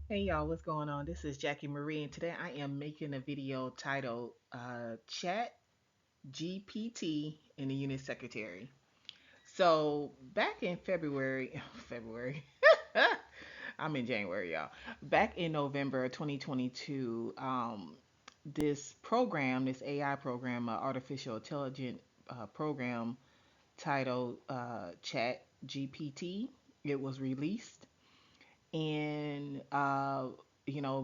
Hey y'all, what's going on? This is Jackie Marie, and today I am making a video titled Chat GPT and the Unit Secretary. So back in February, February, I'm in January, y'all. Back in November 2022, this program, this AI program, artificial intelligence program titled Chat GPT, it was released and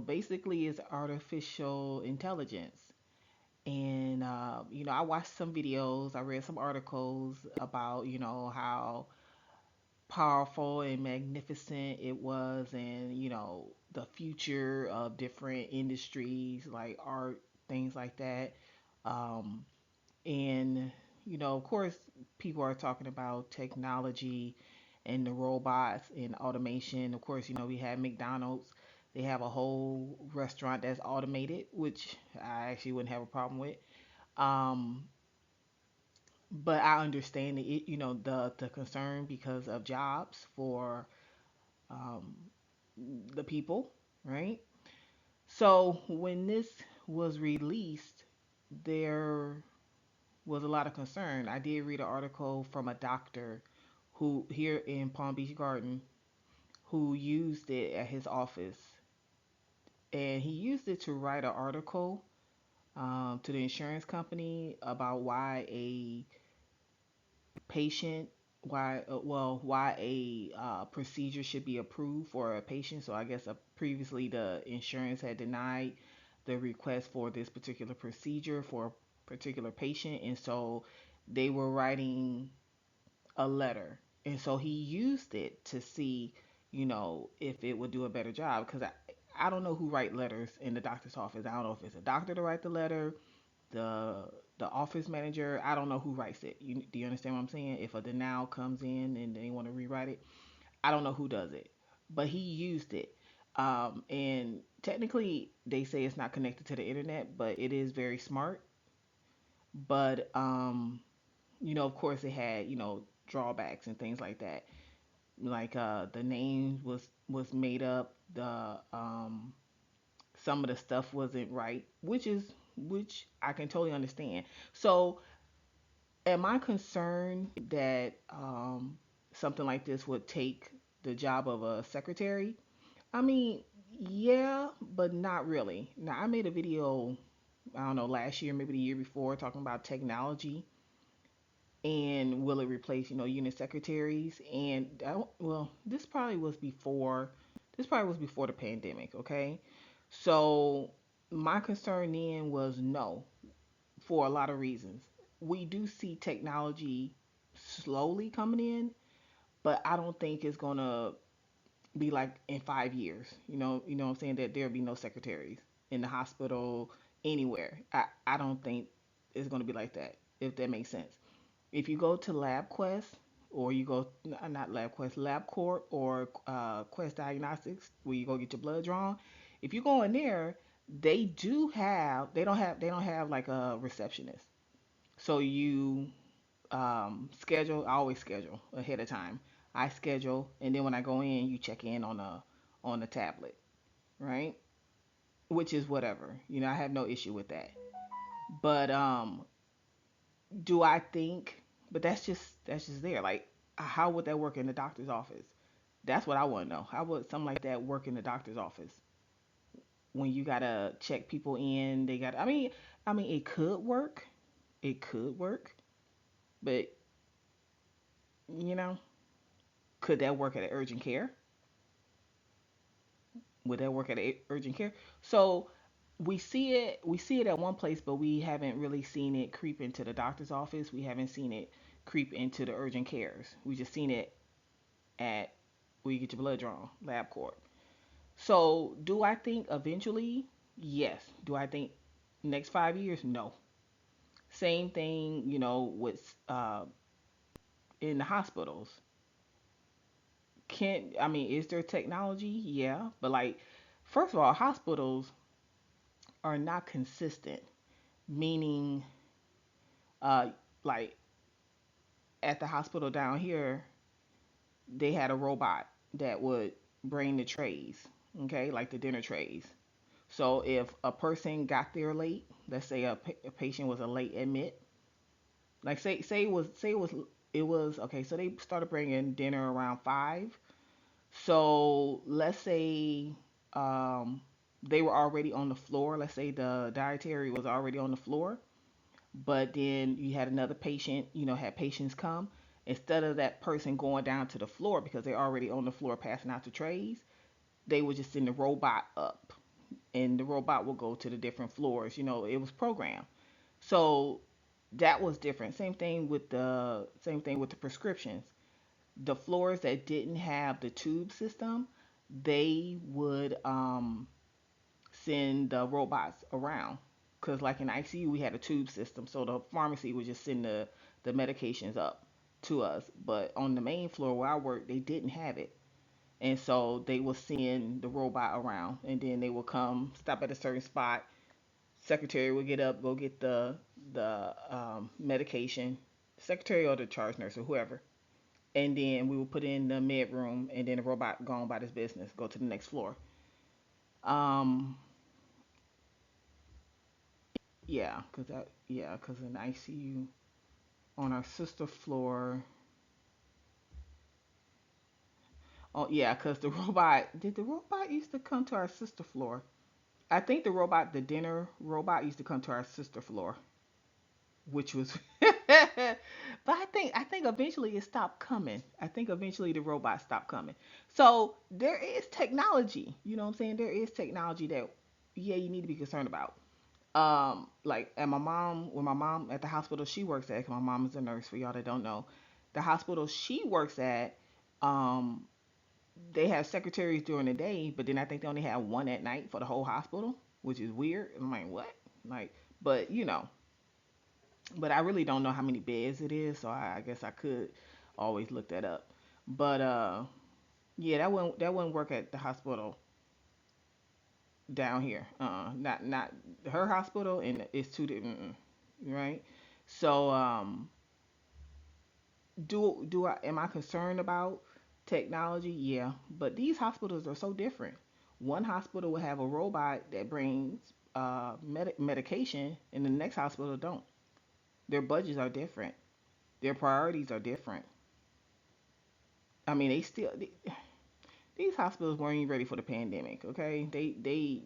basically it's artificial intelligence. And I watched some videos, I read some articles about how powerful and magnificent it was, and the future of different industries like art, things like that. Um, and of course, people are talking about technology and the robots and automation. Of course, we have McDonald's. They have a whole restaurant that's automated, which I actually wouldn't have a problem with. Um, but I understand the concern because of jobs for um, the people, right? So when this was released, there was a lot of concern. I did read an article from a doctor who here in Palm Beach Garden who used it at his office, and he used it to write an article to the insurance company about why a patient why a procedure should be approved for a patient. So I guess previously the insurance had denied the request for this particular procedure for a particular patient, and so they were writing a letter. And so he used it to see, if it would do a better job. Because I don't know who write letters in the doctor's office. I don't know if it's a doctor to write the letter, the the office manager. I don't know who writes it. Do you understand what I'm saying? If a denial comes in and they want to rewrite it, I don't know who does it. But he used it. And technically, they say it's not connected to the internet, but it is very smart. But of course, it had drawbacks and things like that. Like the name was made up. The some of the stuff wasn't right, which I can totally understand. So, am I concerned that something like this would take the job of a secretary? I mean, yeah, but not really. Now, I made a video, I don't know, last year, maybe the year before, talking about technology and will it replace unit secretaries. And well, this probably was before the pandemic. Okay, so my concern then was no, for a lot of reasons. We do see technology slowly coming in, but I don't think it's gonna be like in 5 years. What I'm saying, that there'll be no secretaries in the hospital anywhere. I don't think it's gonna be like that, if that makes sense. If you go to LabQuest, or you go not LabQuest, LabCorp, or Quest Diagnostics, where you go get your blood drawn. If you go in there, they don't have like a receptionist. So you schedule. I always schedule ahead of time. I schedule, and then when I go in, you check in on the tablet, right? Which is whatever. I have no issue with that. But do I think? But that's just there. Like, how would that work in the doctor's office? That's what I want to know. How would something like that work in the doctor's office when you gotta check people in? They got. I mean, it could work. It could work, but you know, could that work at an urgent care? Would that work at urgent care? So we see it at one place, but we haven't really seen it creep into the doctor's office. We haven't seen it creep into the urgent cares. We just seen it at where you get your blood drawn, LabCorp. So do I think eventually? Yes. Do I think next 5 years? No. Same thing, with in the hospitals. Can I mean, is there technology? Yeah, but like, first of all, hospitals are not consistent. Meaning, uh, like at the hospital down here, they had a robot that would bring the trays. Okay, like the dinner trays. So if a person got there late, let's say a patient was a late admit, like say it was okay. So they started bringing dinner around 5. So let's say um, they were already on the floor. Let's say the dietary was already on the floor, but then you had another patient. Had patients come. Instead of that person going down to the floor because they're already on the floor passing out the trays, they would just send the robot up, and the robot will go to the different floors. It was programmed. So that was different. Same thing with the prescriptions. The floors that didn't have the tube system, they would send the robots around. Cause like in ICU, we had a tube system, so the pharmacy would just send the medications up to us. But on the main floor where I worked, they didn't have it, and so they would send the robot around, and then they would come, stop at a certain spot. Secretary would get up, go get the medication, secretary or the charge nurse or whoever, and then we would put in the med room, and then the robot go on about his business, go to the next floor. Um, cause in ICU on our sister floor. Oh yeah, cause the robot used to come to our sister floor? I think the dinner robot used to come to our sister floor, which was but I think eventually it stopped coming. I think eventually the robot stopped coming. So there is technology, you know what I'm saying? There is technology that, yeah, you need to be concerned about. Like at my mom when my mom at the hospital she works at, 'cause my mom is a nurse, for y'all that don't know. The hospital she works at, um they have secretaries during the day, but then I think they only have one at night for the whole hospital, which is weird. I'm like, what? Like, but but I really don't know how many beds it is, so I guess I could always look that up. But yeah, that wouldn't work at the hospital down here. Not her hospital, and it's two different, right? So do I am I concerned about technology? Yeah, but these hospitals are so different. One hospital will have a robot that brings medication, and the next hospital don't. Their budgets are different. Their priorities are different. I mean, these hospitals weren't even ready for the pandemic. Okay, they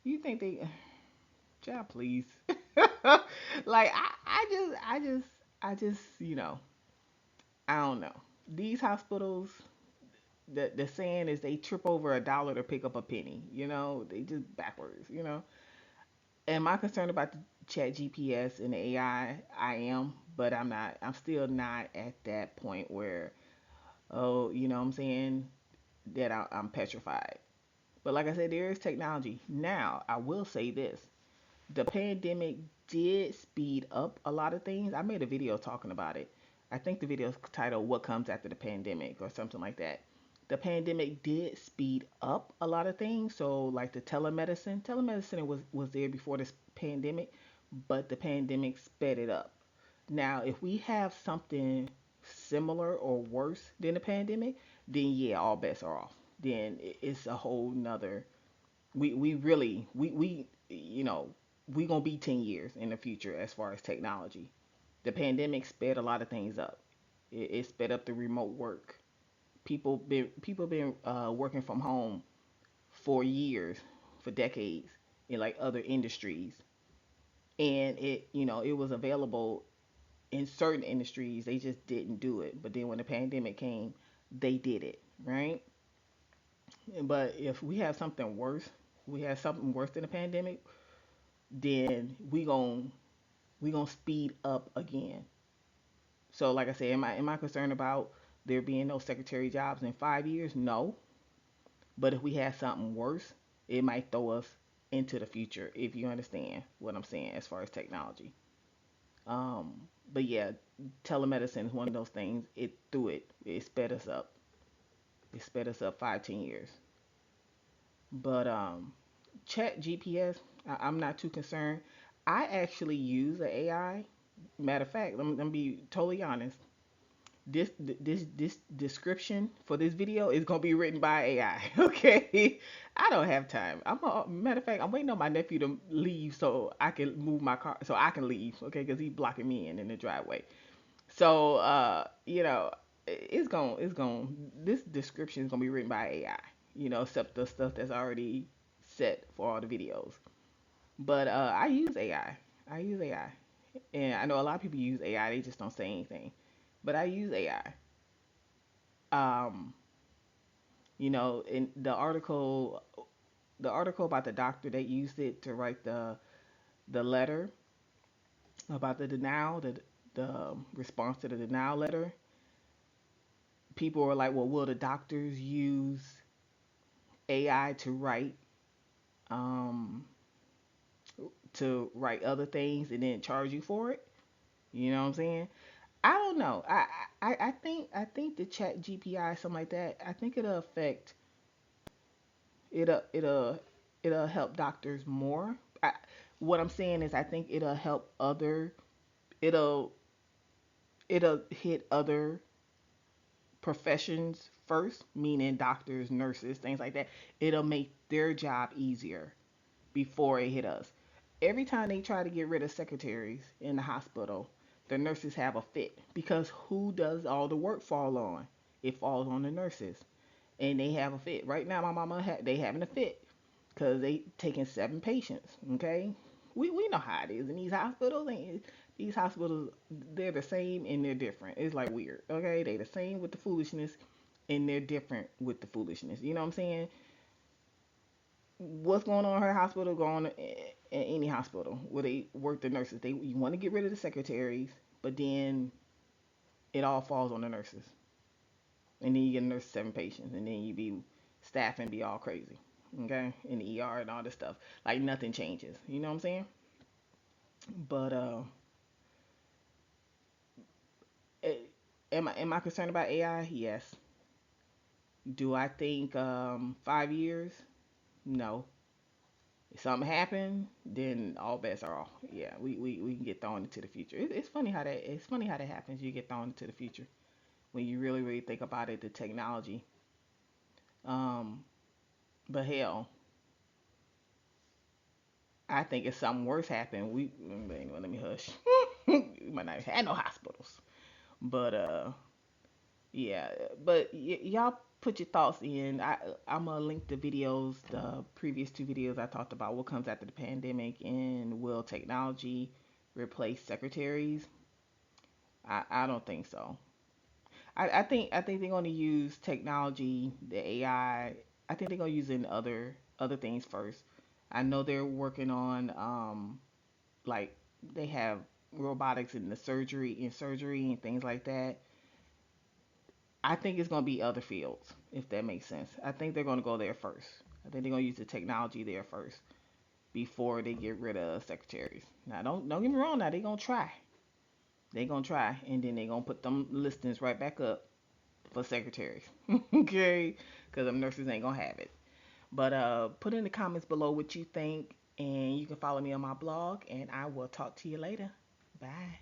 you think they, job please. Like I just I don't know. These hospitals, the saying is they trip over a dollar to pick up a penny. They just backwards. Am I concerned about the chat GPS and the AI? I am, but I'm not. I'm still not at that point where, oh, you know what I'm saying, that I'm petrified. But like I said, there is technology. Now, I will say this. The pandemic did speed up a lot of things. I made a video talking about it. I think the video is titled "What Comes After the Pandemic" or something like that. The pandemic did speed up a lot of things. So like the telemedicine was there before this pandemic, but the pandemic sped it up. Now, if we have something similar or worse than the pandemic, then yeah, all bets are off. Then it's a whole nother. We really we gonna be 10 years in the future as far as technology. The pandemic sped a lot of things up. It sped up the remote work. People been working from home for years, for decades, in like other industries, and it was available in certain industries. They just didn't do it. But then when the pandemic came, they did it, right? But if we have something worse than a pandemic, then we gonna speed up again. So like I said, am I concerned about there being no secretary jobs in 5 years? No. But if we have something worse, it might throw us into the future, if you understand what I'm saying as far as technology. But yeah, telemedicine is one of those things. It sped us up. It sped us up 5, 10 years. But Chat GPS, I'm not too concerned. I actually use the AI. Matter of fact, let me be totally honest. this description for this video is gonna be written by AI. Okay, I don't have time. Matter of fact, I'm waiting on my nephew to leave so I can move my car so I can leave. Okay, because he's blocking me in the driveway. So it's gonna this description is gonna be written by AI. Except the stuff that's already set for all the videos. But I use AI. I use AI, and I know a lot of people use AI. They just don't say anything. But I use AI. Um, in the article about the doctor that used it to write the letter about the denial, the response to the denial letter. People were like, well, will the doctors use AI um to write other things and then charge you for it? You know what I'm saying? I don't know. I think the Chat GPI something like that. I think it'll help doctors more. What I'm saying is I think it'll it'll hit other professions first, meaning doctors, nurses, things like that. It'll make their job easier before it hit us. Every time they try to get rid of secretaries in the hospital, the nurses have a fit because who does all the work fall on? It falls on the nurses, and they have a fit. Right now, my mama they having a fit because they taking 7 patients. Okay, we know how it is in these hospitals. And these hospitals, they're the same and they're different. It's like weird. Okay, they the same with the foolishness, and they're different with the foolishness. You know what I'm saying? What's going on in her hospital going on in any hospital where they work the nurses. You want to get rid of the secretaries, but then it all falls on the nurses, and then you get a nurse 7 patients, and then you be staffing be all crazy, okay, in the ER and all this stuff. Like nothing changes. You know what I'm saying? But eh, am I concerned about AI? Yes. Do I think 5 years? No. If something happened, then all bets are off. Yeah, we can get thrown into the future. It's funny how that happens. You get thrown into the future when you really think about it. The technology. Um, but hell, I think if something worse happened, anyway, let me hush. We might not have had no hospitals. But yeah. But y'all put your thoughts in. I'm gonna link the videos, the previous 2 videos I talked about what comes after the pandemic and will technology replace secretaries. I don't think so. I think they're going to use technology, the AI. I think they're going to use it in other things first. I know they're working on like they have robotics in the surgery and things like that. I think it's going to be other fields if that makes sense. I think they're going to go there first. I think they're going to use the technology there first before they get rid of secretaries. Now don't get me wrong. Now they're going to try. They're going to try, and then they're going to put them listings right back up for secretaries. Okay, because them nurses ain't gonna have it. But put in the comments below what you think, and you can follow me on my blog, and I will talk to you later. Bye.